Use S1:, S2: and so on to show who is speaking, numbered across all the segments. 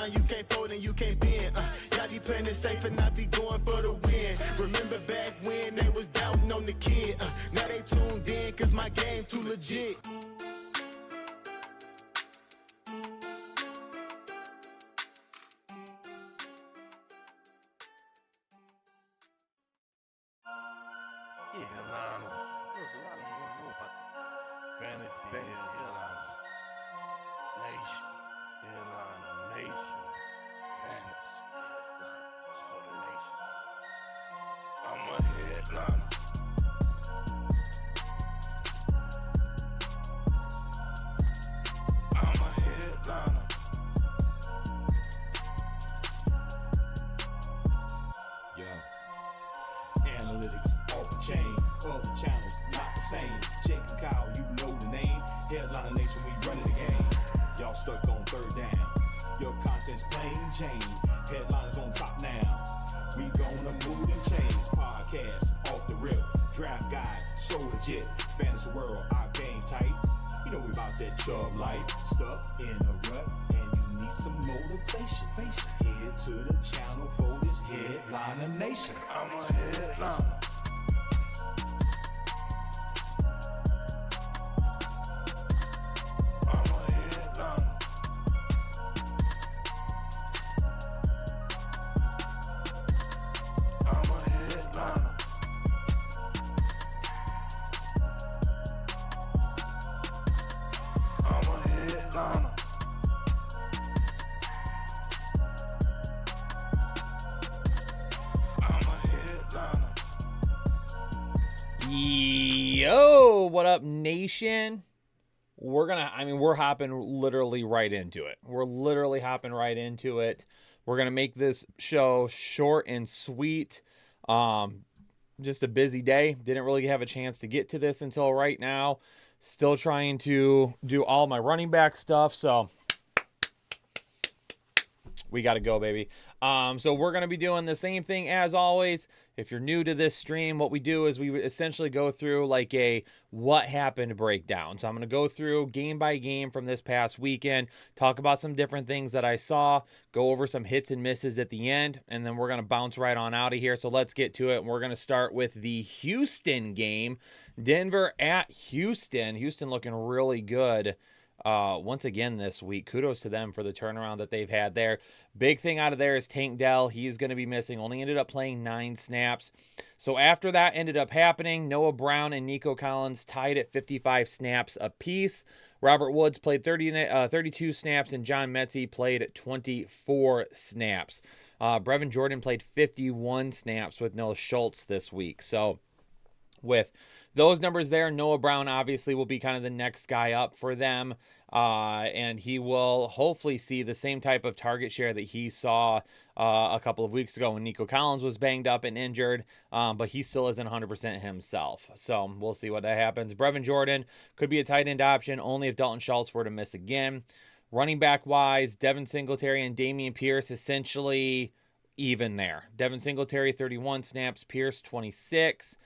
S1: time you can't fold and you can't bend. Y'all be playing it safe and I be going for the win. Remember back when they was doubting on the kid. Now they tuned in cause my game too legit.
S2: Fantasy Headliners Nation. Headliner Nation. Fantasy Headliners for the nation. I'm a headliner. I'm a headliner.
S3: Yo. Analytics off the chain. All the channels not the same. Jake and Kyle, you know the name. Headliner Nation, we running the game. Y'all stuck on third down. Your content's plain Jane. Headliners on top now. We gonna move and change. Podcast off the rip. Draft guide, so legit. Fantasy world, our game tight. You know we about that chub life. Stuck in a rut and you need some motivation. Head to the channel for this Headliner Nation.
S2: I'm a headliner.
S4: Yo, what up, nation? We're hopping literally right into it. We're literally hopping right into it. We're gonna make this show short and sweet. Just a busy day. Didn't really have a chance to get to this until right now. Still trying to do all my running back stuff, so we got to go, baby. So we're going to be doing the same thing as always. If you're new to this stream, what we do is we essentially go through like a what happened breakdown. So I'm going to go through game by game from this past weekend, talk about some different things that I saw, go over some hits and misses at the end, and then we're going to bounce right on out of here. So let's get to it. We're going to start with the Houston game. Denver at Houston. Houston looking really good. Once again this week. Kudos to them for the turnaround that they've had there. Big thing out of there is Tank Dell. He's going to be missing. Only ended up playing 9 snaps. So after that ended up happening, Noah Brown and Nico Collins tied at 55 snaps apiece. Robert Woods played 32 snaps, and John Metsy played 24 snaps. Brevin Jordan played 51 snaps with no Schultz this week. So with those numbers there, Noah Brown obviously will be kind of the next guy up for them. And he will hopefully see the same type of target share that he saw a couple of weeks ago when Nico Collins was banged up and injured. But he still isn't 100% himself. So we'll see what that happens. Brevin Jordan could be a tight end option only if Dalton Schultz were to miss again. Running back wise, Devin Singletary and Damian Pierce essentially even there. Devin Singletary 31 snaps, Pierce 26.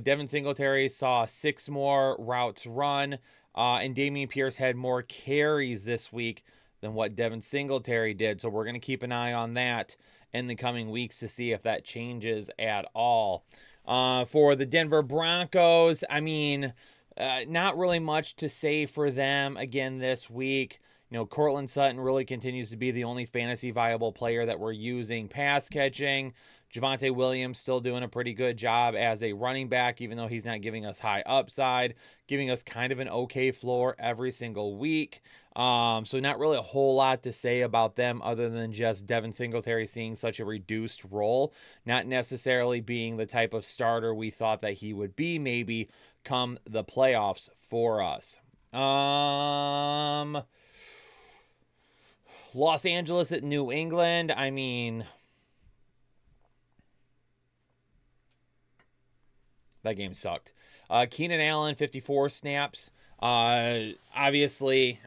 S4: Devin Singletary saw 6 more routes run, and Damian Pierce had more carries this week than what Devin Singletary did. So we're going to keep an eye on that in the coming weeks to see if that changes at all. For the Denver Broncos, not really much to say for them again this week. You know, Cortland Sutton really continues to be the only fantasy viable player that we're using pass catching. Javonte Williams still doing a pretty good job as a running back, even though he's not giving us high upside, giving us kind of an okay floor every single week. So not really a whole lot to say about them other than just Devin Singletary seeing such a reduced role, not necessarily being the type of starter we thought that he would be maybe come the playoffs for us. Los Angeles at New England. That game sucked. Keenan Allen, 54 snaps. Obviously,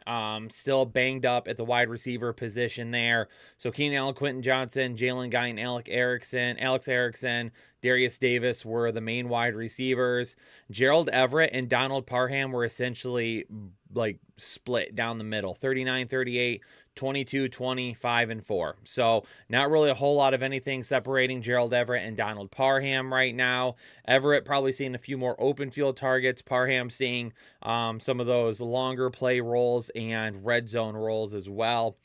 S4: still banged up at the wide receiver position there. So Keenan Allen, Quentin Johnson, Jalen Guy, and Alex Erickson, Darius Davis were the main wide receivers. Gerald Everett and Donald Parham were essentially like split down the middle, 39-38, 22-20, 5-4. So not really a whole lot of anything separating Gerald Everett and Donald Parham right now. Everett probably seeing a few more open field targets. Parham seeing some of those longer play roles and red zone roles as well.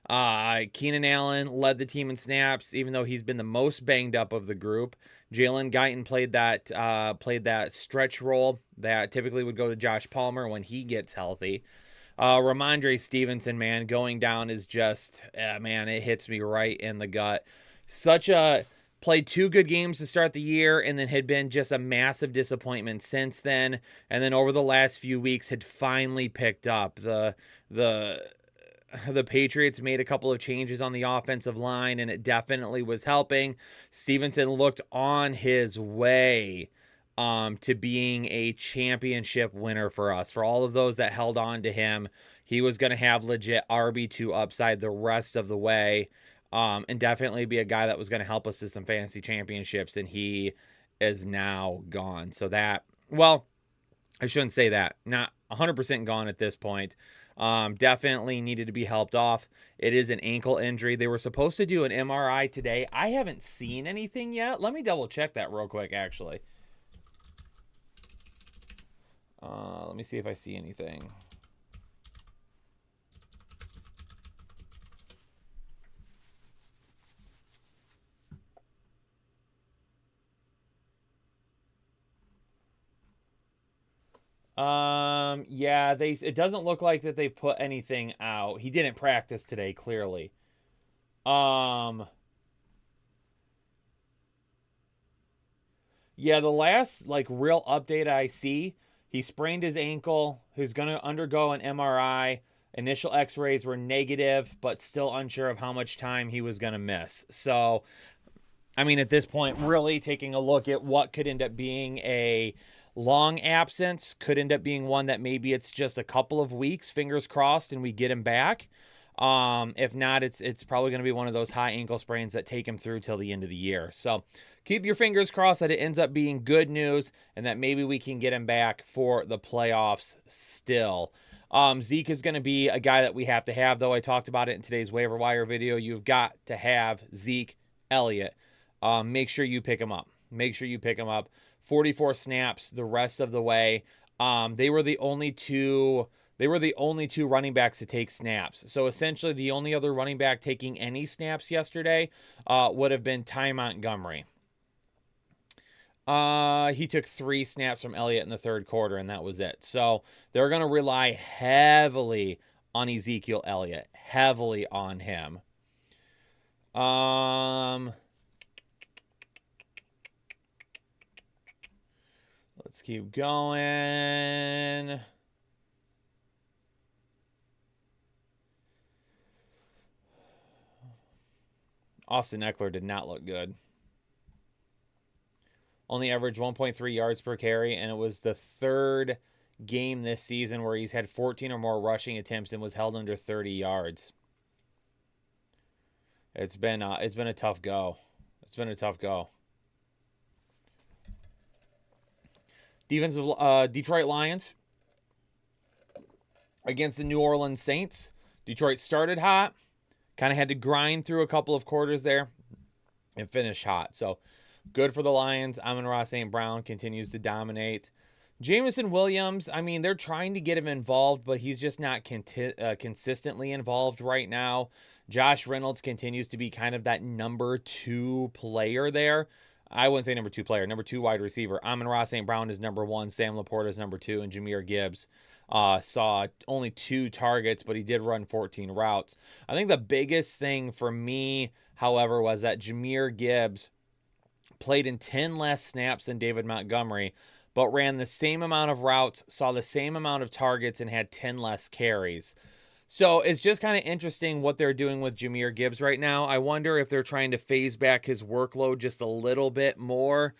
S4: Keenan Allen led the team in snaps, even though he's been the most banged up of the group. Jalen Guyton played that stretch role that typically would go to Josh Palmer when he gets healthy. Ramondre Stevenson, man, going down is just, man, it hits me right in the gut. Played 2 good games to start the year and then had been just a massive disappointment since then. And then over the last few weeks had finally picked up. The Patriots made a couple of changes on the offensive line, and it definitely was helping. Stevenson looked on his way to being a championship winner for us. For all of those that held on to him, he was going to have legit RB2 upside the rest of the way, and definitely be a guy that was going to help us to some fantasy championships, and he is now gone. So that, well, I shouldn't say that. Not 100% gone at this point. Definitely needed to be helped off. It is an ankle injury. They were supposed to do an MRI today. I haven't seen anything yet. Let me double check that real quick, actually. Let me see if I see anything. Yeah, it doesn't look like that they put anything out. He didn't practice today, clearly. Yeah, the last like real update I see, he sprained his ankle. He's going to undergo an MRI. Initial x-rays were negative, but still unsure of how much time he was going to miss. So, I mean, at this point, really taking a look at what could end up being a long absence, could end up being one that maybe it's just a couple of weeks, fingers crossed, and we get him back. If not, it's probably going to be one of those high ankle sprains that take him through till the end of the year. So keep your fingers crossed that it ends up being good news and that maybe we can get him back for the playoffs still. Zeke is going to be a guy that we have to have, though. I talked about it in today's waiver wire video. You've got to have Zeke Elliott. Make sure you pick him up. Make sure you pick him up. 44 snaps the rest of the way. They were the only two running backs to take snaps. So essentially the only other running back taking any snaps yesterday would have been Ty Montgomery. He took 3 snaps from Elliott in the third quarter, and that was it. So they're going to rely heavily on Ezekiel Elliott. Heavily on him. Let's keep going. Austin Eckler did not look good. Only averaged 1.3 yards per carry, and it was the third game this season where he's had 14 or more rushing attempts and was held under 30 yards. It's been a tough go. It's been a tough go. Defensive Detroit Lions against the New Orleans Saints. Detroit started hot, kind of had to grind through a couple of quarters there, and finished hot. So good for the Lions. Amon-Ra St. Brown continues to dominate. Jameson Williams, I mean, they're trying to get him involved, but he's just not consistently involved right now. Josh Reynolds continues to be kind of that number 2 player there. I wouldn't say number 2 player, number 2 wide receiver. Amon-Ra St. Brown is number 1, Sam Laporta is number 2, and Jahmyr Gibbs saw only 2 targets, but he did run 14 routes. I think the biggest thing for me, however, was that Jahmyr Gibbs played in 10 less snaps than David Montgomery, but ran the same amount of routes, saw the same amount of targets, and had 10 less carries. So it's just kind of interesting what they're doing with Jahmyr Gibbs right now. I wonder if they're trying to phase back his workload just a little bit more,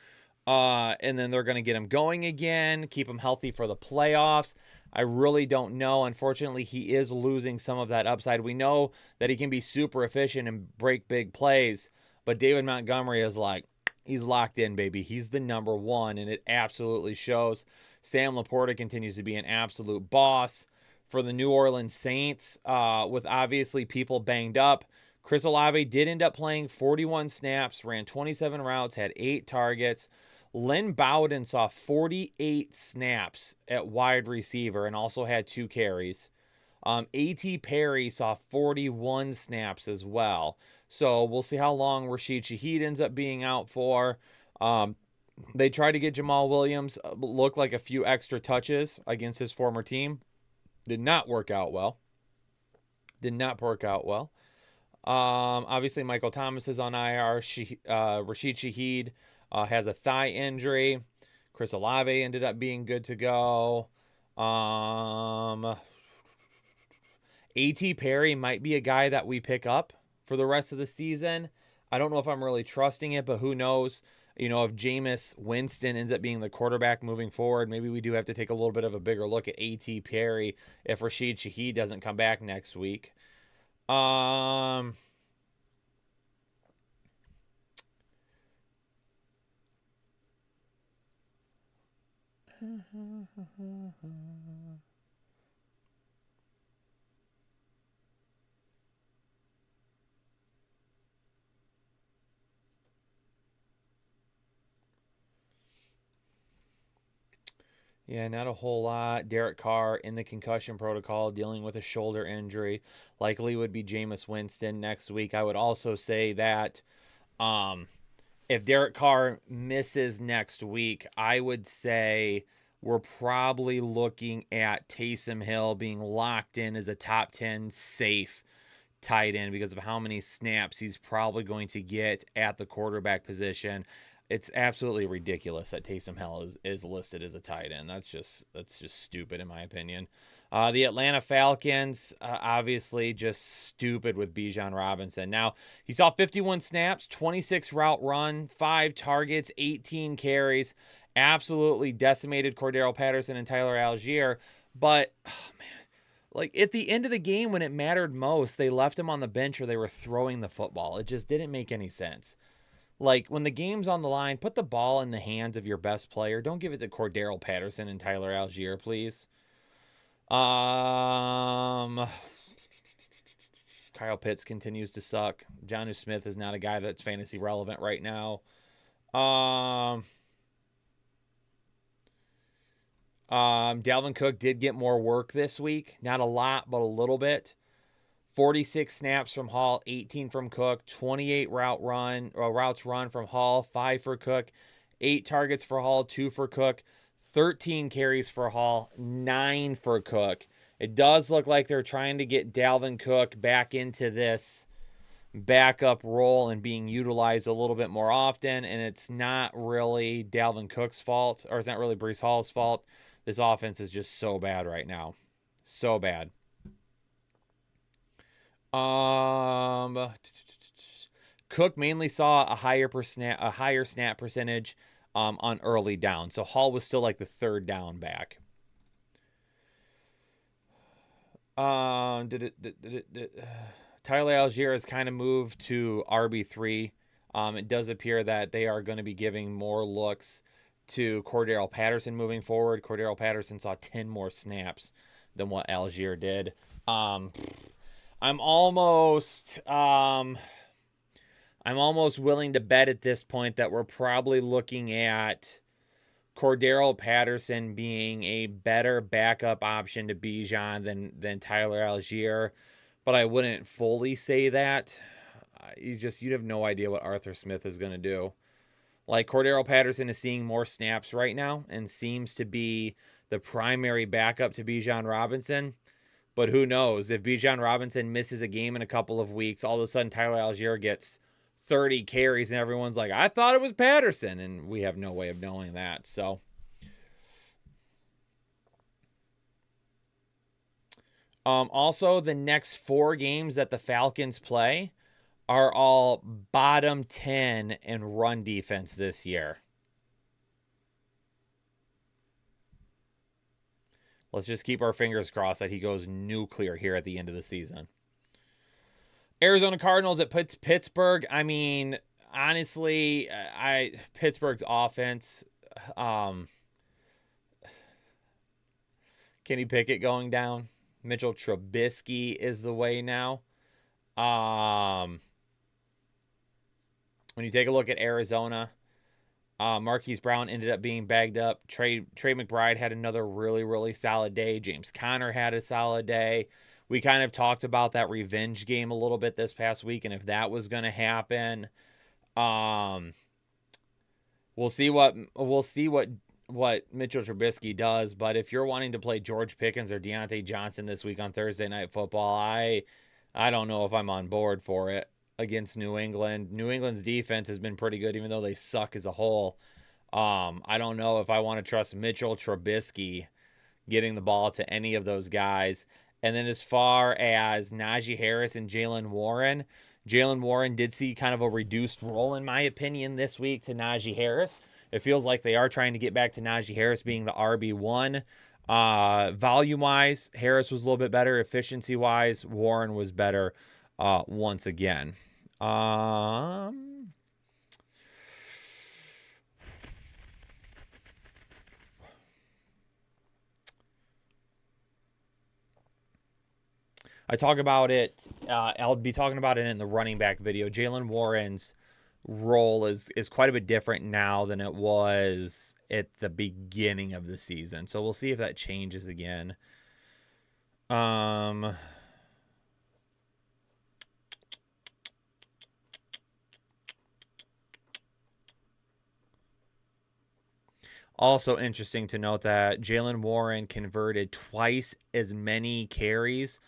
S4: and then they're going to get him going again, keep him healthy for the playoffs. I really don't know. Unfortunately, he is losing some of that upside. We know that he can be super efficient and break big plays, but David Montgomery is like, he's locked in, baby. He's the number 1, and it absolutely shows. Sam Laporta continues to be an absolute boss. for the New Orleans Saints, with obviously people banged up. Chris Olave did end up playing 41 snaps, ran 27 routes, had 8 targets. Lynn Bowden saw 48 snaps at wide receiver and also had 2 carries. A.T. Perry saw 41 snaps as well. So we'll see how long Rashid Shaheed ends up being out for. They tried to get Jamal Williams look like a few extra touches against his former team. Did not work out well. Obviously, Michael Thomas is on IR. Rashid Shaheed has a thigh injury. Chris Olave ended up being good to go. A.T. Perry might be a guy that we pick up for the rest of the season. I don't know if I'm really trusting it, but who knows? You know, if Jameis Winston ends up being the quarterback moving forward, maybe we do have to take a little bit of a bigger look at A.T. Perry if Rashid Shaheed doesn't come back next week. Yeah, not a whole lot. Derek Carr in the concussion protocol, dealing with a shoulder injury. Likely would be Jameis Winston next week. I would also say that if Derek Carr misses next week, I would say we're probably looking at Taysom Hill being locked in as a top 10 safe tight end because of how many snaps he's probably going to get at the quarterback position. It's absolutely ridiculous that Taysom Hill is listed as a tight end. That's just stupid in my opinion. The Atlanta Falcons, obviously just stupid with Bijan Robinson. Now, he saw 51 snaps, 26 route run, 5 targets, 18 carries. Absolutely decimated Cordero Patterson and Tyler Algier. But, oh man, like at the end of the game when it mattered most, they left him on the bench or they were throwing the football. It just didn't make any sense. Like, when the game's on the line, put the ball in the hands of your best player. Don't give it to Cordero Patterson and Tyler Algier, please. Kyle Pitts continues to suck. Jonnu Smith is not a guy that's fantasy relevant right now. Dalvin Cook did get more work this week. Not a lot, but a little bit. 46 snaps from Hall, 18 from Cook, 28 routes run from Hall, 5 for Cook, 8 targets for Hall, 2 for Cook, 13 carries for Hall, 9 for Cook. It does look like they're trying to get Dalvin Cook back into this backup role and being utilized a little bit more often, and it's not really Dalvin Cook's fault, or it's not really Breece Hall's fault. This offense is just so bad right now. So bad. Cook mainly saw a higher snap percentage on early down. So Hall was still like the third down back. Tyler Algier has kind of moved to RB3. It does appear that they are going to be giving more looks to Cordero Patterson moving forward. Cordero Patterson saw 10 more snaps than what Algier did. I'm almost willing to bet at this point that we're probably looking at Cordero Patterson being a better backup option to Bijan than Tyler Algier, but I wouldn't fully say that. You'd have no idea what Arthur Smith is going to do. Like, Cordero Patterson is seeing more snaps right now and seems to be the primary backup to Bijan Robinson. But who knows? If Bijan Robinson misses a game in a couple of weeks, all of a sudden Tyler Algier gets 30 carries and everyone's like, I thought it was Patterson. And we have no way of knowing that. So, also, the next 4 games that the Falcons play are all bottom 10 in run defense this year. Let's just keep our fingers crossed that he goes nuclear here at the end of the season. Arizona Cardinals at Pittsburgh. I mean, honestly, Pittsburgh's offense, Kenny Pickett going down. Mitchell Trubisky is the way now. When you take a look at Arizona, Marquise Brown ended up being bagged up. Trey McBride had another really, really solid day. James Conner had a solid day. We kind of talked about that revenge game a little bit this past week, and if that was going to happen, we'll see what Mitchell Trubisky does. But if you're wanting to play George Pickens or Deontay Johnson this week on Thursday Night Football, I don't know if I'm on board for it against New England. New England's defense has been pretty good, even though they suck as a whole. I don't know if I want to trust Mitchell Trubisky getting the ball to any of those guys. And then as far as Najee Harris and Jaylen Warren did see kind of a reduced role, in my opinion, this week to Najee Harris. It feels like they are trying to get back to Najee Harris being the RB1. Volume-wise, Harris was a little bit better. Efficiency-wise, Warren was better once again. I talk about it. I'll be talking about it in the running back video. Jaylen Warren's role is quite a bit different now than it was at the beginning of the season. So we'll see if that changes again. Also interesting to note that Jaylen Warren converted twice as many carries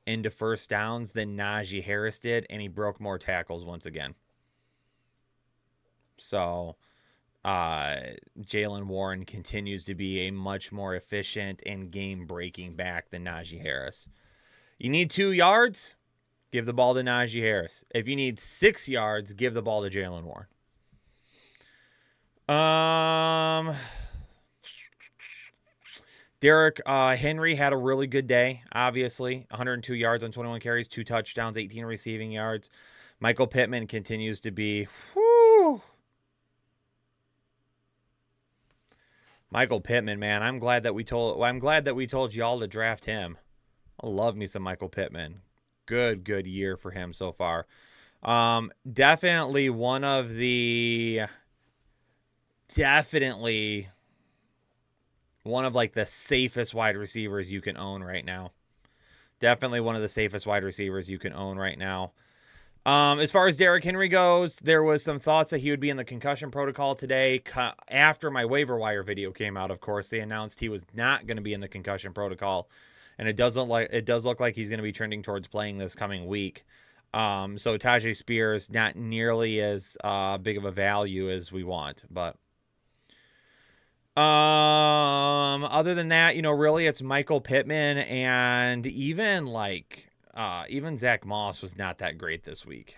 S4: into first downs than Najee Harris did, and he broke more tackles once again. So Jaylen Warren continues to be a much more efficient and game-breaking back than Najee Harris. You need 2 yards? Give the ball to Najee Harris. If you need 6 yards, give the ball to Jaylen Warren. Derrick Henry had a really good day, obviously. 102 yards on 21 carries, 2 touchdowns, 18 receiving yards. Michael Pittman continues to be, Michael Pittman, man. I'm glad that we told y'all to draft him. I love me some Michael Pittman. Good year for him so far. Definitely one of like the safest wide receivers you can own right now. Definitely one of the safest wide receivers you can own right now. As far as Derrick Henry goes, there was some thoughts that he would be in the concussion protocol today. After my waiver wire video came out, of course, they announced he was not going to be in the concussion protocol, and it does look like he's going to be trending towards playing this coming week. So Tajay Spears, not nearly as big of a value as we want, but other than that, really it's Michael Pittman, and even Zach Moss was not that great this week.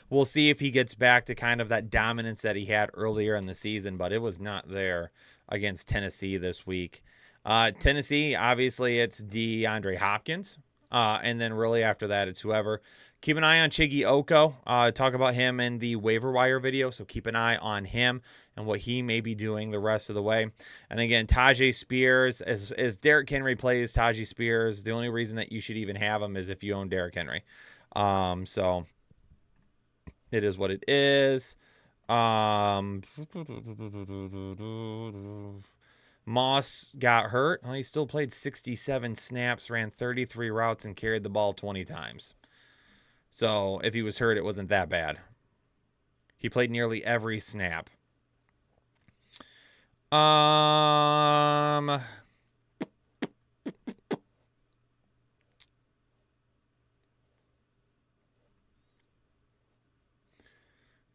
S4: We'll see if he gets back to kind of that dominance that he had earlier in the season, but it was not there against Tennessee this week. Tennessee, obviously it's DeAndre Hopkins. And then really after that, it's whoever. Keep an eye on Chiggy Oko. Talk about him in the waiver wire video, so keep an eye on him and what he may be doing the rest of the way. And again, Tajay Spears, if Derrick Henry plays Tajay Spears, the only reason that you should even have him is if you own Derrick Henry. So it is what it is. Moss got hurt. Well, he still played 67 snaps, ran 33 routes, and carried the ball 20 times. So if he was hurt, it wasn't that bad. He played nearly every snap.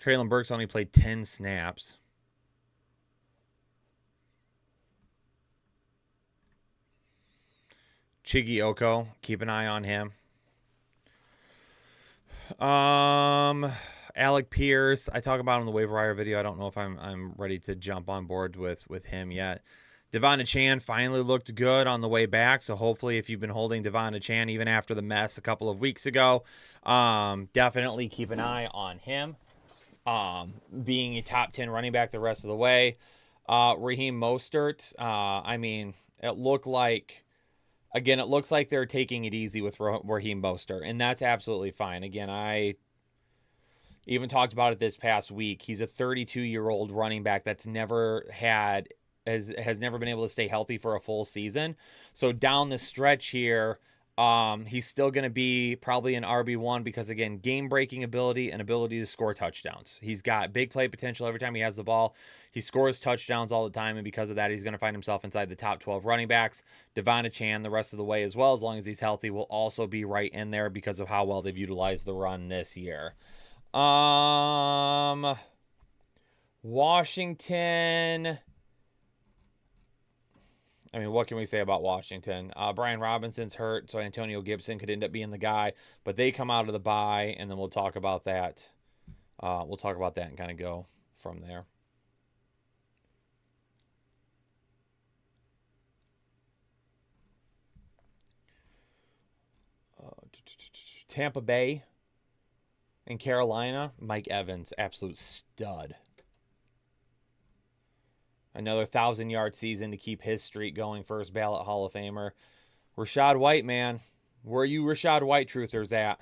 S4: Traylon Burks only played 10 snaps. Chiggy Oko, keep an eye on him. Alec Pierce, I talk about him in the waiver wire video. I don't know if I'm ready to jump on board with him yet. Devon Achane finally looked good on the way back, so hopefully if you've been holding Devon Achane even after the mess a couple of weeks ago, definitely keep an eye on him. Being a top 10 running back the rest of the way. Raheem Mostert, it looked like Again, it looks like they're taking it easy with Raheem Mostert, and that's absolutely fine. Again, I even talked about it this past week. He's a 32-year-old running back that's never had has never been able to stay healthy for a full season. So down the stretch here, he's still going to be probably an RB1 because, again, game-breaking ability and ability to score touchdowns. He's got big play potential every time he has the ball. He scores touchdowns all the time, and because of that, he's going to find himself inside the top 12 running backs. Devon Chan the rest of the way as well, as long as he's healthy, will also be right in there because of how well they've utilized the run this year. Washington. I mean, what can we say about Washington? Brian Robinson's hurt, so Antonio Gibson could end up being the guy. But they come out of the bye, and then we'll talk about that. We'll talk about that and kind of go from there. Tampa Bay and Carolina. Mike Evans, absolute stud. Another 1,000-yard season to keep his streak going. First ballot Hall of Famer. Rachaad White, man. Where are you Rachaad White truthers at?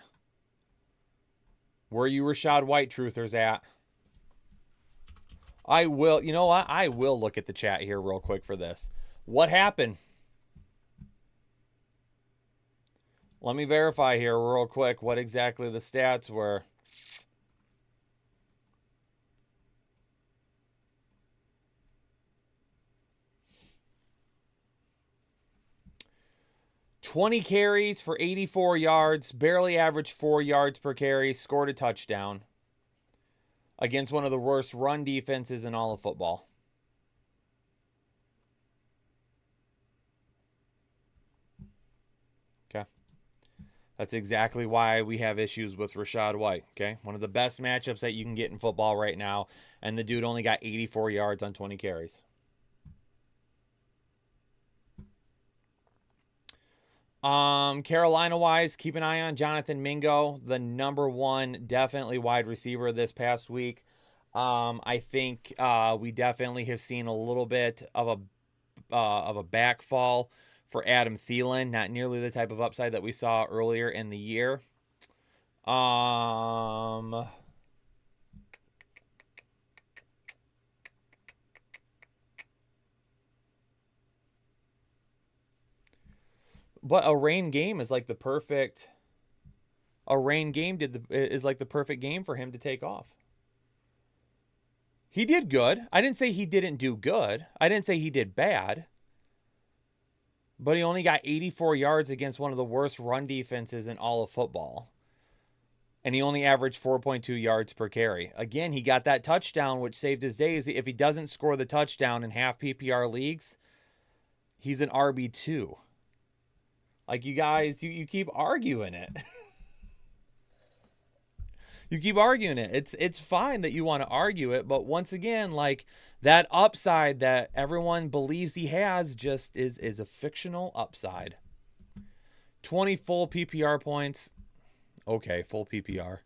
S4: Where are you Rachaad White truthers at? I will, you know what? I will look at the chat here real quick for this. What happened? Let me verify here real quick what exactly the stats were. $20 carries for 84 yards, barely averaged 4 yards per carry, scored a touchdown against one of the worst run defenses in all of football. Okay. That's exactly why we have issues with Rachaad White, okay? One of the best matchups that you can get in football right now, and the dude only got 84 yards on 20 carries. Carolina-wise, keep an eye on Jonathan Mingo, the #1 definitely wide receiver this past week. I think we definitely have seen a little bit of a backfall for Adam Thielen, not nearly the type of upside that we saw earlier in the year. But a rain game is like the perfect. A rain game is like the perfect game for him to take off. He did good. I didn't say he didn't do good. I didn't say he did bad. But he only got 84 yards against one of the worst run defenses in all of football. And he only averaged 4.2 yards per carry. Again, he got that touchdown, which saved his days. If he doesn't score the touchdown in half PPR leagues, he's an RB2. Like, you guys, you keep arguing it. You keep arguing it. It's fine that you want to argue it, but once again, like, that upside that everyone believes he has just is a fictional upside. 20 full PPR points. Okay, full PPR.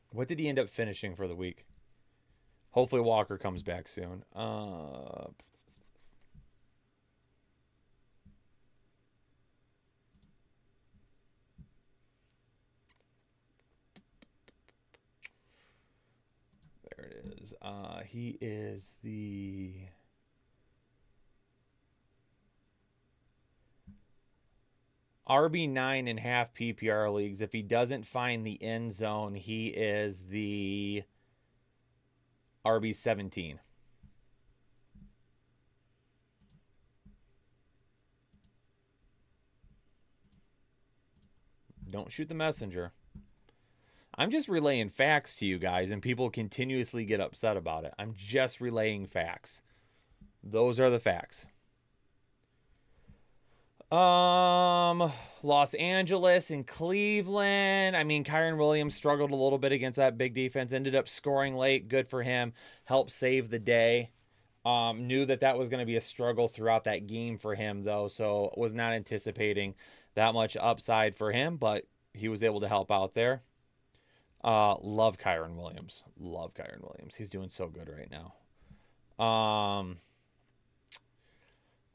S4: What did he end up finishing for the week? Hopefully Walker comes back soon. There it is. He is the RB9 in half PPR leagues. If he doesn't find the end zone, he is the RB17. Don't shoot the messenger. I'm just relaying facts to you guys, and people continuously get upset about it. I'm just relaying facts. Those are the facts. Los Angeles and Cleveland. I mean, Kyren Williams struggled a little bit against that big defense. Ended up scoring late. Good for him. Helped save the day. Knew that was going to be a struggle throughout that game for him, though. So was not anticipating that much upside for him, but he was able to help out there. Love Kyren Williams. Love Kyren Williams. He's doing so good right now.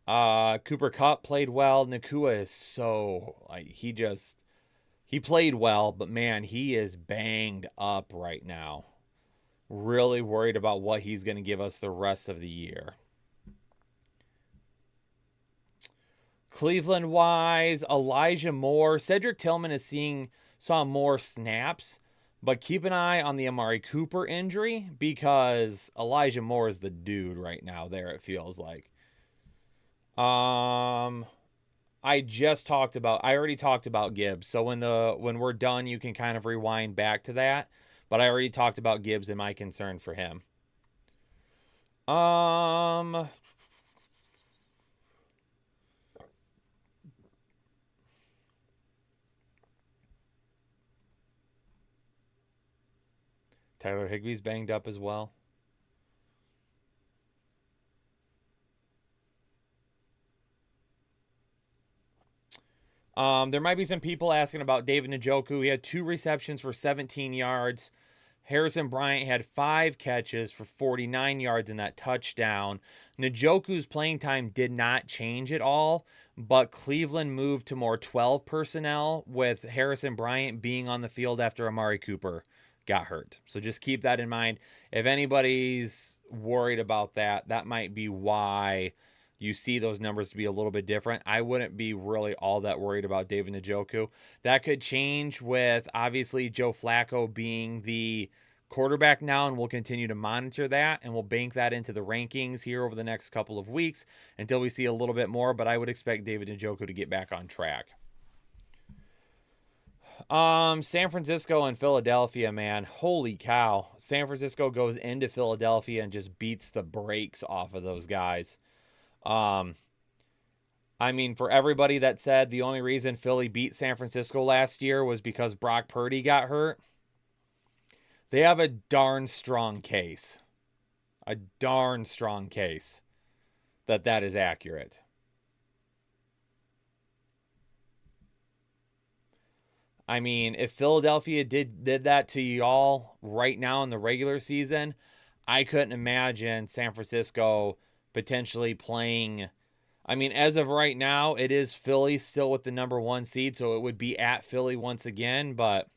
S4: Cooper Kupp played well. Nakua is so, like, he played well, but man, he is banged up right now. Really worried about what he's going to give us the rest of the year. Cleveland wise, Elijah Moore. Cedric Tillman saw more snaps, but keep an eye on the Amari Cooper injury because Elijah Moore is the dude right now there, it feels like. I already talked about Gibbs. So when we're done, you can kind of rewind back to that. But I already talked about Gibbs and my concern for him. Tyler Higbee's banged up as well. There might be some people asking about David Njoku. He had 2 receptions for 17 yards. Harrison Bryant had 5 catches for 49 yards in that touchdown. Njoku's playing time did not change at all, but Cleveland moved to more 12 personnel with Harrison Bryant being on the field after Amari Cooper got hurt. So just keep that in mind. If anybody's worried about that, that might be why you see those numbers to be a little bit different. I wouldn't be really all that worried about David Njoku. That could change with, obviously, Joe Flacco being the quarterback now, and we'll continue to monitor that, and we'll bank that into the rankings here over the next couple of weeks until we see a little bit more, but I would expect David Njoku to get back on track. San Francisco and Philadelphia, man. Holy cow. San Francisco goes into Philadelphia and just beats the brakes off of those guys. I mean, for everybody that said the only reason Philly beat San Francisco last year was because Brock Purdy got hurt, they have a darn strong case. A darn strong case that is accurate. I mean, if Philadelphia did that to y'all right now in the regular season, I couldn't imagine San Francisco potentially playing. I mean, as of right now, it is Philly still with the number 1 seed, so it would be at Philly once again, but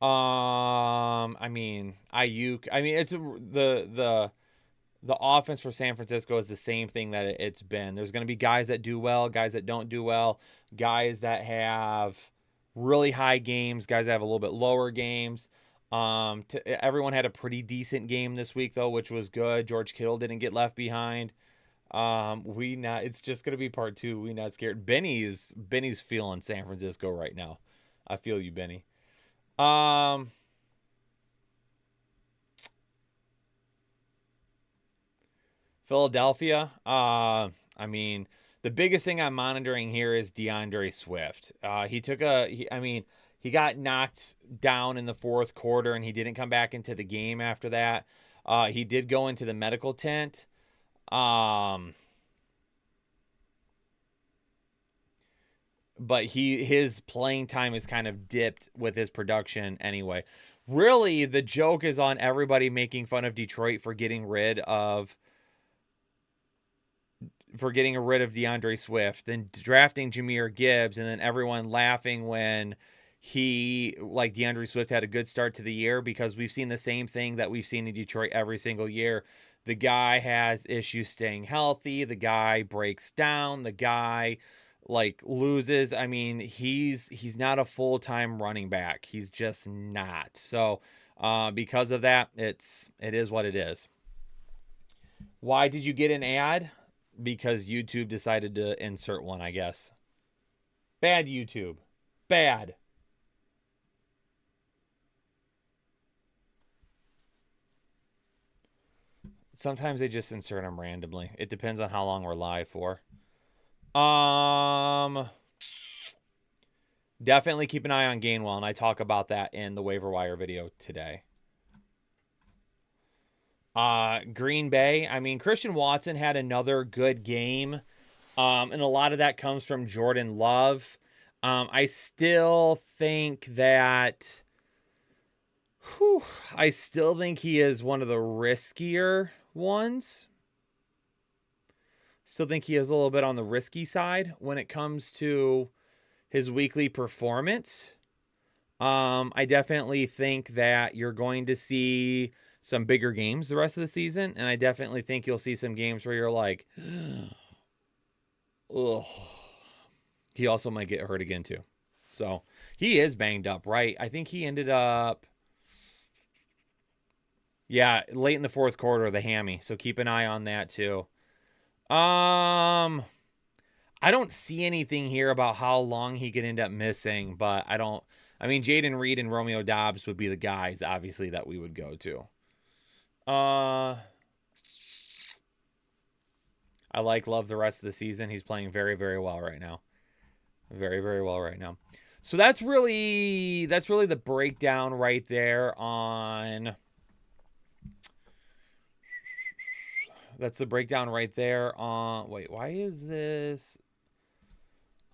S4: I mean, Ayuk, I mean, it's the offense for San Francisco is the same thing that it's been. There's going to be guys that do well, guys that don't do well, guys that have really high games, guys that have a little bit lower games. Everyone had a pretty decent game this week, though, which was good. George Kittle didn't get left behind. It's just going to be part 2. We not scared. Benny's feeling San Francisco right now. I feel you, Benny. Philadelphia. I mean, the biggest thing I'm monitoring here is DeAndre Swift. He got knocked down in the 4th quarter and he didn't come back into the game after that. He did go into the medical tent. But his playing time is kind of dipped with his production anyway. Really, the joke is on everybody making fun of Detroit for getting rid of DeAndre Swift, then drafting Jahmyr Gibbs, and then everyone laughing when DeAndre Swift had a good start to the year, because we've seen the same thing that we've seen in Detroit every single year. The guy has issues staying healthy. The guy breaks down. The guy loses. I mean, he's not a full-time running back. He's just not. So because of that, it is what it is. Why did you get an ad? Because YouTube decided to insert one, I guess. Bad YouTube. Bad. Sometimes they just insert them randomly. It depends on how long we're live for. Definitely keep an eye on Gainwell, and I talk about that in the waiver wire video today. Green Bay. I mean, Christian Watson had another good game. And a lot of that comes from Jordan Love. I still think that Whew, I still think he is one of the riskier ones. Still think he is a little bit on the risky side when it comes to his weekly performance. I definitely think that you're going to see some bigger games the rest of the season, and I definitely think you'll see some games where you're like, ugh. He also might get hurt again too. So he is banged up, right? I think he ended up, yeah, late in the fourth quarter, the hammy. So keep an eye on that too. I don't see anything here about how long he could end up missing, but I mean, Jaden Reed and Romeo Dobbs would be the guys, obviously, that we would go to. I love the rest of the season. He's playing very, very well right now. Very, very well right now. So that's really the breakdown right there on. That's the breakdown right there on. Wait, why is this?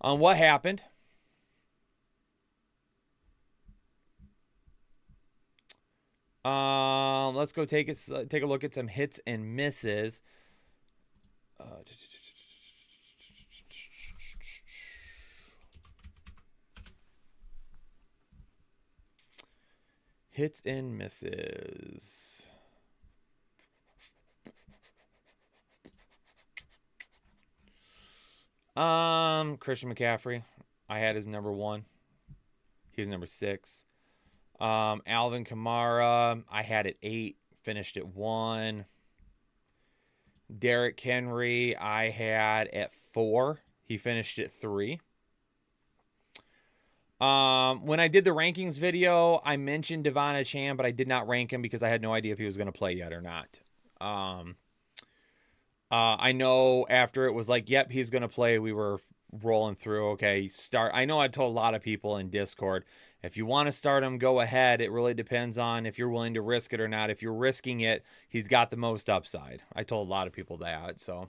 S4: On what happened. Let's go take a look at some hits and misses. Hits and misses. Christian McCaffrey, I had his number 1. He was number 6. Alvin Kamara, I had at 8, finished at 1. Derrick Henry, I had at 4. He finished at 3. When I did the rankings video, I mentioned Devon Chan, but I did not rank him because I had no idea if he was going to play yet or not. I know after it was like, yep, he's going to play, we were rolling through. Okay, start. I know I told a lot of people in Discord, if you want to start him, go ahead. It really depends on if you're willing to risk it or not. If you're risking it, he's got the most upside. I told a lot of people that, so.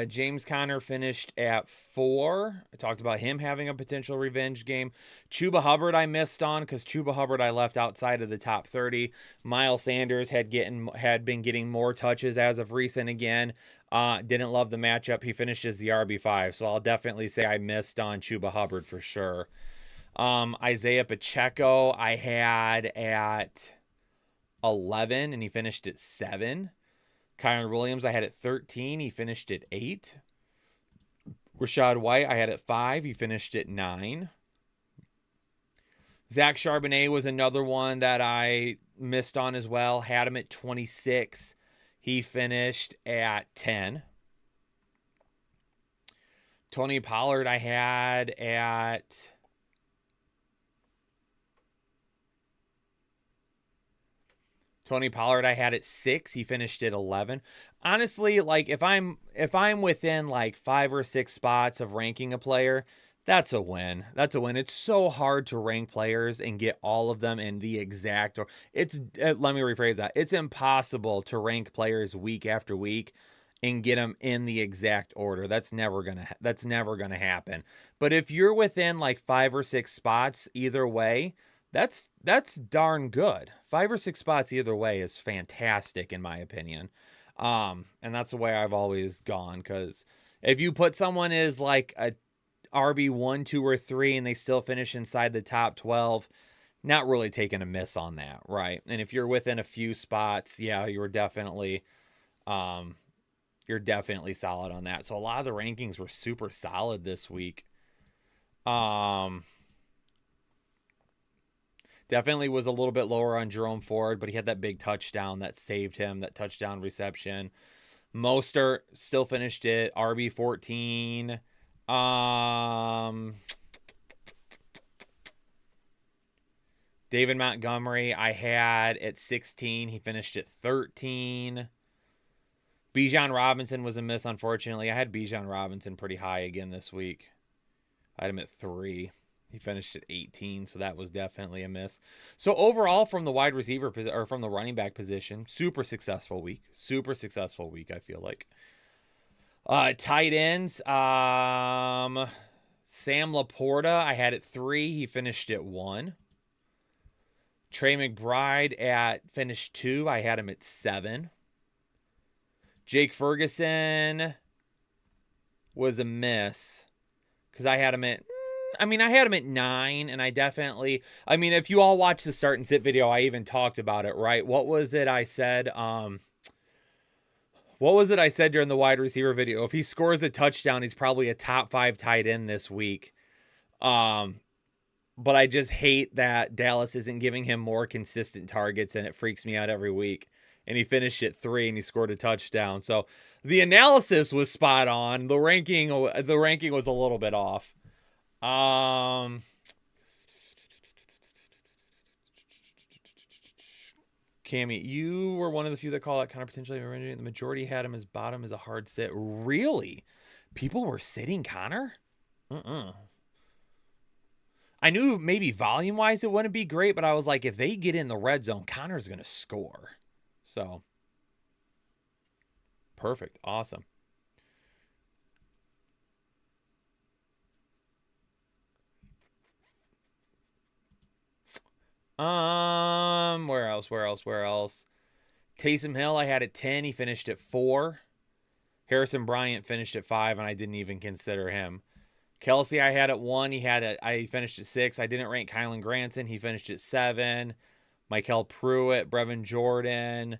S4: James Conner finished at 4. I talked about him having a potential revenge game. Chuba Hubbard I missed on because Chuba Hubbard I left outside of the top 30. Miles Sanders had been getting more touches as of recent again. Didn't love the matchup. He finished as the RB5, so I'll definitely say I missed on Chuba Hubbard for sure. Isaiah Pacheco I had at 11, and he finished at 7. Kyron Williams, I had at 13. He finished at 8. Rashad White, I had at 5. He finished at 9. Zach Charbonnet was another one that I missed on as well. Had him at 26. He finished at 10. Tony Pollard, I had at... Tony Pollard I had at 6. He finished at 11. Honestly, like if I'm within like 5 or 6 spots of ranking a player, that's a win. That's a win. It's so hard to rank players and get all of them in the exact, or it's let me rephrase that. It's impossible to rank players week after week and get them in the exact order. That's never going to happen. But if you're within like 5 or 6 spots either way, that's darn good. 5 or 6 spots either way is fantastic in my opinion. And that's the way I've always gone, because if you put someone as like a RB1, 2, or 3 and they still finish inside the top 12, not really taking a miss on that, right? And if you're within a few spots, yeah, you're definitely solid on that. So a lot of the rankings were super solid this week. Definitely was a little bit lower on Jerome Ford, but he had that big touchdown that saved him, that touchdown reception. Mostert still finished it, RB14. David Montgomery, I had at 16. He finished at 13. Bijan Robinson was a miss, unfortunately. I had Bijan Robinson pretty high again this week. I had him at 3. He finished at 18, so that was definitely a miss. So overall, from the wide receiver or from the running back position, super successful week. Super successful week, I feel like. Tight ends, Sam Laporta, I had at 3. He finished at 1. Trey McBride finished 2. I had him at 7. Jake Ferguson was a miss because I had him at, I had him at 9, and if you all watch the start and sit video, I even talked about it, right? What was it I said? What was it I said during the wide receiver video? If he scores a touchdown, he's probably a top 5 tight end this week. But I just hate that Dallas isn't giving him more consistent targets, and it freaks me out every week. And he finished at 3, and he scored a touchdown. So the analysis was spot on. The ranking was a little bit off. Cammy, you were one of the few that call it kind of potentially originating. The majority had him as bottom as a hard sit. Really? People were sitting Connor? I knew maybe volume-wise it wouldn't be great, but I was like, if they get in the red zone, Connor's going to score. So, perfect. Awesome. Where else? Taysom Hill, I had at 10. He finished at 4. Harrison Bryant finished at 5, and I didn't even consider him. Kelsey, I had at 1. I finished at 6. I didn't rank Kylan Granson. He finished at 7. Michael Pruitt, Brevin Jordan,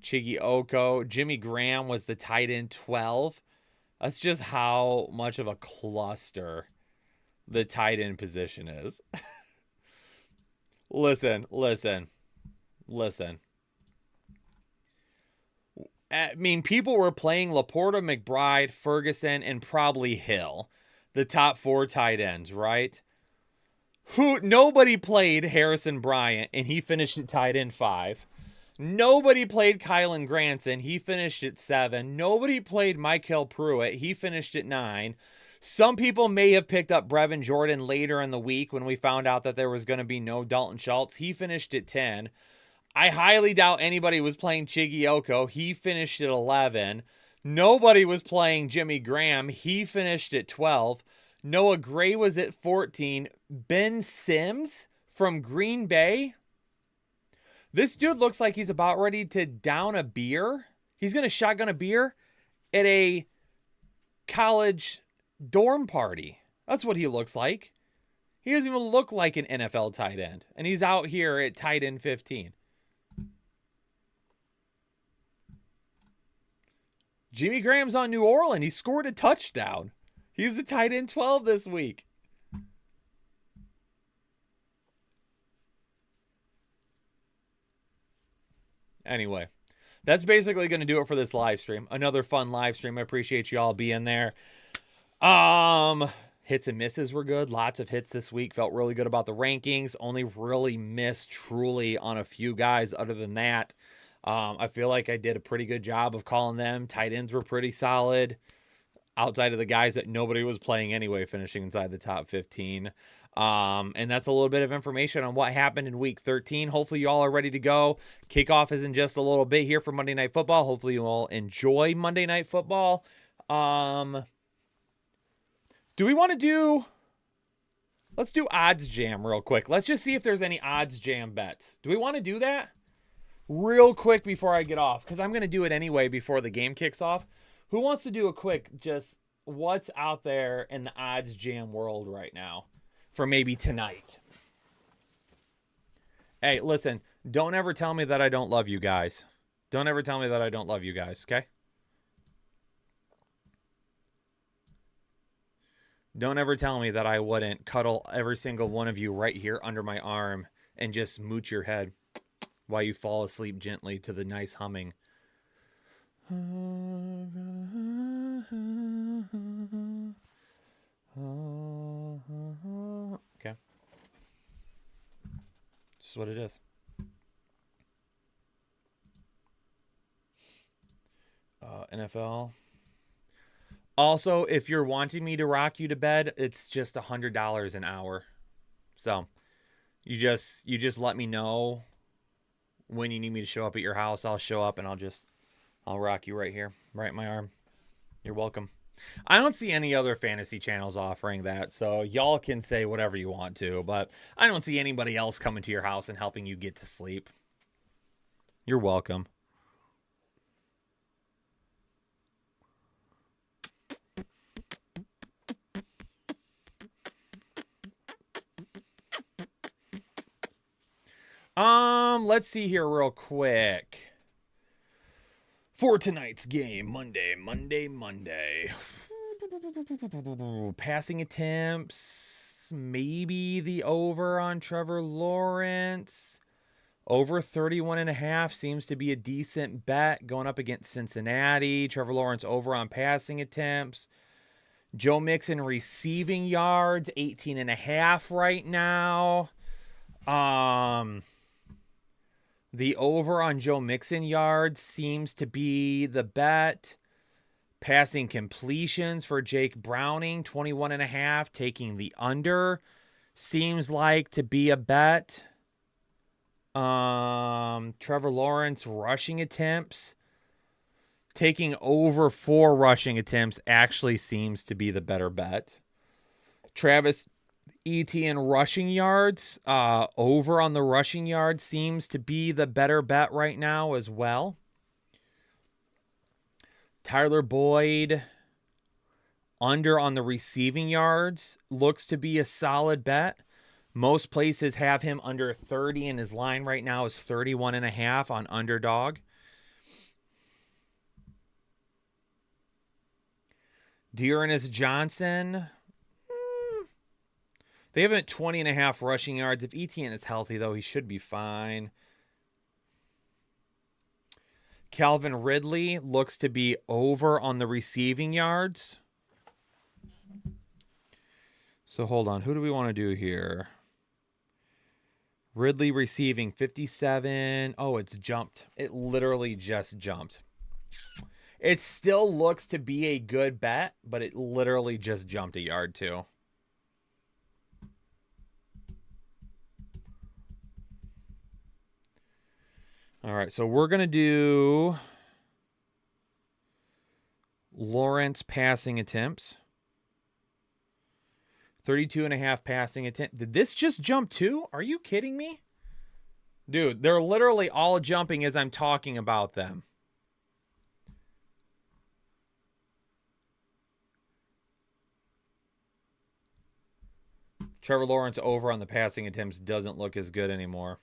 S4: Chiggy Oko. Jimmy Graham was the tight end 12. That's just how much of a cluster the tight end position is. Listen. People were playing Laporta, McBride, Ferguson, and probably Hill. The top 4 tight ends, right? Nobody played Harrison Bryant, and he finished at tight end 5. Nobody played Kylan Granson. He finished at 7. Nobody played Michael Pruitt. He finished at 9. Some people may have picked up Brevin Jordan later in the week when we found out that there was going to be no Dalton Schultz. He finished at 10. I highly doubt anybody was playing Chiggy Oko. He finished at 11. Nobody was playing Jimmy Graham. He finished at 12. Noah Gray was at 14. Ben Sims from Green Bay. This dude looks like he's about ready to down a beer. He's going to shotgun a beer at a college dorm party. That's what he looks like. He doesn't even look like an NFL tight end. And he's out here at tight end 15. Jimmy Graham's on New Orleans. He scored a touchdown. He was the tight end 12 this week. Anyway, that's basically going to do it for this live stream. Another fun live stream. I appreciate you all being there. Hits and misses were good. Lots of hits this week. Felt really good about the rankings. Only really missed truly on a few guys. Other than that, I feel like I did a pretty good job of calling them. Tight ends were pretty solid. Outside of the guys that nobody was playing anyway, finishing inside the top 15. And that's a little bit of information on what happened in week 13. Hopefully you all are ready to go. Kickoff is in just a little bit here for Monday Night Football. Hopefully you all enjoy Monday Night Football. Do we want to do... Let's do odds jam real quick. Let's just see if there's any odds jam bets. Do we want to do that? Real quick before I get off, because I'm going to do it anyway before the game kicks off. Who wants to do a quick, just what's out there in the odds jam world right now for maybe tonight? Hey, listen, don't ever tell me that I don't love you guys. Don't ever tell me that I don't love you guys, okay? Don't ever tell me that I wouldn't cuddle every single one of you right here under my arm and just mooch your head while you fall asleep gently to the nice humming. Okay. This is what it is. NFL. Also, if you're wanting me to rock you to bed, it's just $100 an hour. So you just let me know when you need me to show up at your house. I'll show up and I'll rock you right here, right in my arm. You're welcome. I don't see any other fantasy channels offering that, so y'all can say whatever you want to, but I don't see anybody else coming to your house and helping you get to sleep. You're welcome. Let's see here real quick. For tonight's game, Monday. Passing attempts, maybe the over on Trevor Lawrence. Over 31.5 seems to be a decent bet going up against Cincinnati. Trevor Lawrence over on passing attempts. Joe Mixon receiving yards, 18.5 right now. The over on Joe Mixon yards seems to be the bet. Passing completions for Jake Browning, 21.5, taking the under seems like to be a bet. Trevor Lawrence rushing attempts, taking over 4 rushing attempts actually seems to be the better bet. Travis Etienne rushing yards, over on the rushing yards seems to be the better bet right now as well. Tyler Boyd under on the receiving yards looks to be a solid bet. Most places have him under 30, and his line right now is 31.5 on Underdog. Dearness Johnson, they have him at 20.5 rushing yards. If Etienne is healthy, though, he should be fine. Calvin Ridley looks to be over on the receiving yards. So hold on. Who do we want to do here? Ridley receiving 57. Oh, it's jumped. It literally just jumped. It still looks to be a good bet, but it literally just jumped a yard too. All right, so we're going to do Lawrence passing attempts. 32.5 passing attempt. Did this just jump too? Are you kidding me? Dude, they're literally all jumping as I'm talking about them. Trevor Lawrence over on the passing attempts doesn't look as good anymore.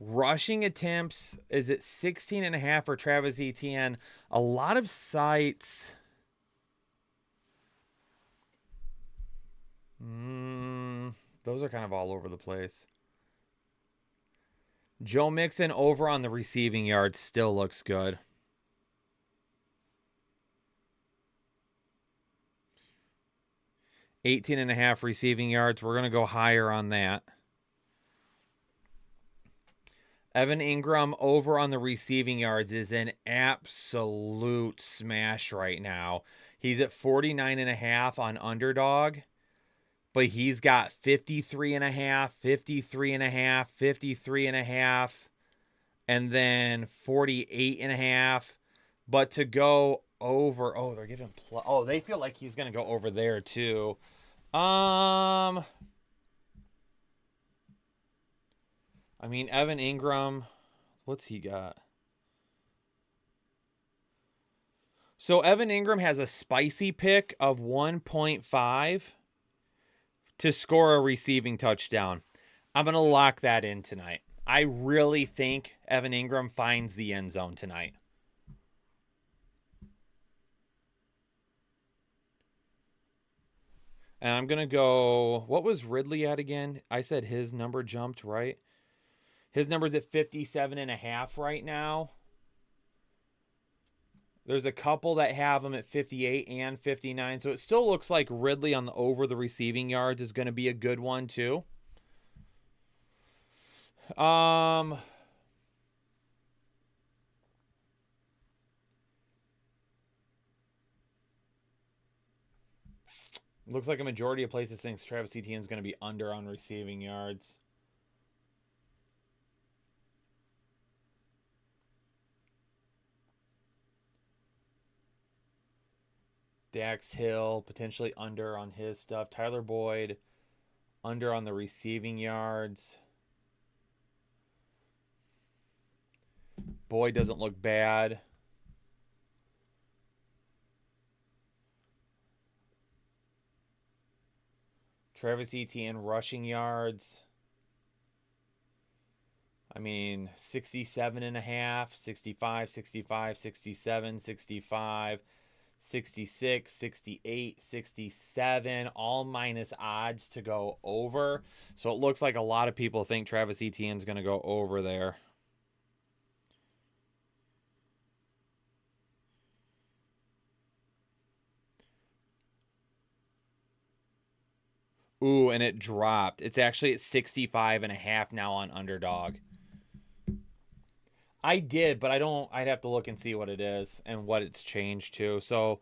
S4: Rushing attempts is at 16.5 for Travis Etienne. A lot of sites. Those are kind of all over the place. Joe Mixon over on the receiving yards still looks good. $18.5 receiving yards. We're going to go higher on that. Evan Ingram over on the receiving yards is an absolute smash right now. He's at 49.5 on Underdog, but he's got 53.5, 53.5, 53.5, and then 48.5. But to go over, oh, they're giving oh, they feel like he's going to go over there too. I mean, Evan Ingram, what's he got? So Evan Ingram has a spicy pick of 1.5 to score a receiving touchdown. I'm going to lock that in tonight. I really think Evan Ingram finds the end zone tonight. And I'm going to go, what was Ridley at again? I said his number jumped, right? His number's at 57.5 right now. There's a couple that have him at 58 and 59. So it still looks like Ridley on the over the receiving yards is going to be a good one too. Looks like a majority of places thinks Travis Etienne is going to be under on receiving yards. Dax Hill, potentially under on his stuff. Tyler Boyd, under on the receiving yards. Boyd doesn't look bad. Travis Etienne, rushing yards. I mean, 67.5, 65, 65, 67, 65, 66, 68, 67, all minus odds to go over. So it looks like a lot of people think Travis Etienne's going to go over there. Ooh, and it dropped. It's actually at 65.5 now on Underdog. I did, but I'd have to look and see what it is and what it's changed to. So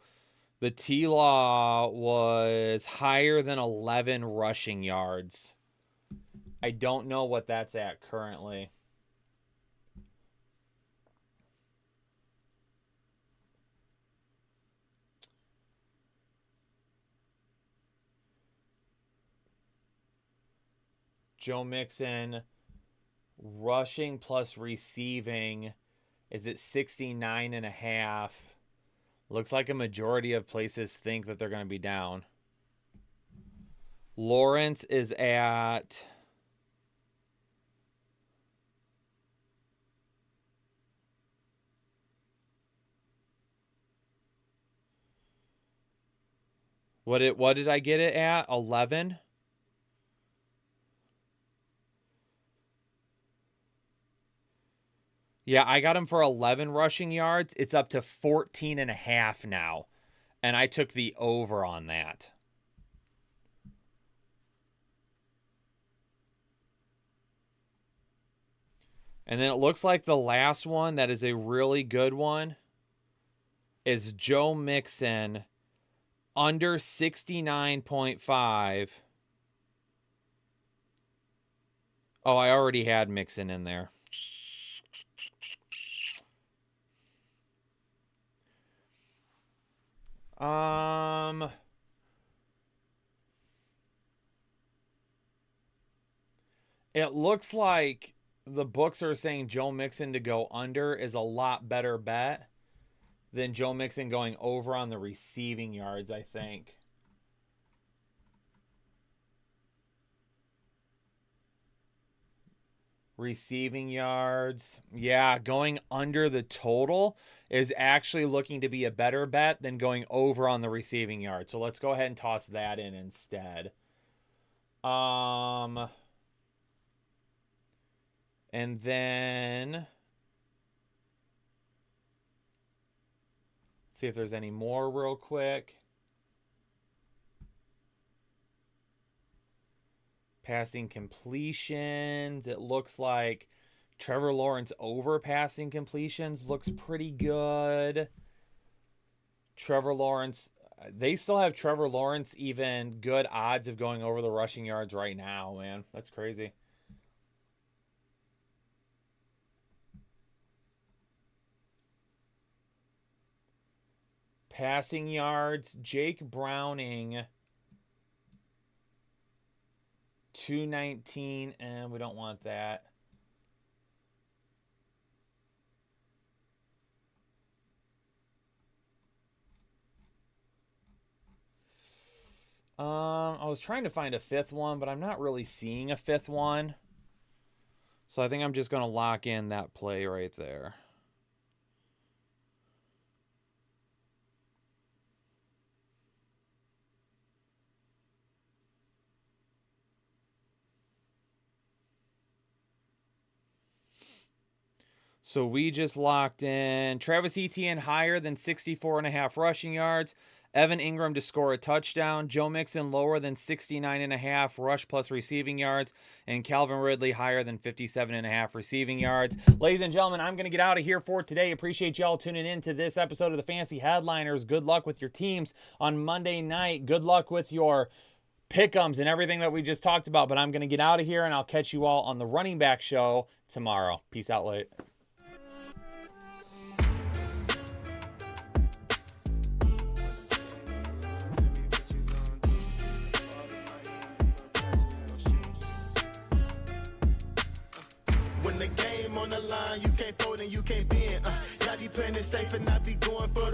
S4: the T-Law was higher than 11 rushing yards. I don't know what that's at currently. Joe Mixon, rushing plus receiving, is at 69.5. Looks like a majority of places think that they're going to be down. Lawrence is at... What did I get it at? 11? Yeah, I got him for 11 rushing yards. It's up to 14.5 now. And I took the over on that. And then it looks like the last one that is a really good one is Joe Mixon under 69.5. Oh, I already had Mixon in there. It looks like the books are saying Joe Mixon to go under is a lot better bet than Joe Mixon going over on the receiving yards, I think. Receiving yards. Yeah, going under the total is actually looking to be a better bet than going over on the receiving yard. So let's go ahead and toss that in instead. And then see if there's any more real quick. Passing completions. It looks like Trevor Lawrence over passing completions looks pretty good. Trevor Lawrence, they still have Trevor Lawrence even good odds of going over the rushing yards right now, man. That's crazy. Passing yards, Jake Browning, 219, and we don't want that. I was trying to find a fifth one, but I'm not really seeing a fifth one. So I think I'm just going to lock in that play right there. So we just locked in Travis Etienne higher than 64.5 rushing yards. Evan Ingram to score a touchdown. Joe Mixon lower than 69.5 rush plus receiving yards. And Calvin Ridley higher than 57.5 receiving yards. Ladies and gentlemen, I'm going to get out of here for today. Appreciate y'all tuning in to this episode of the Fantasy Headliners. Good luck with your teams on Monday night. Good luck with your pick'ems and everything that we just talked about. But I'm going to get out of here, and I'll catch you all on the running back show tomorrow. Peace out, late.
S1: When the game on the line, you can't fold and you can't bend. Y'all be playing it safe and I be going for the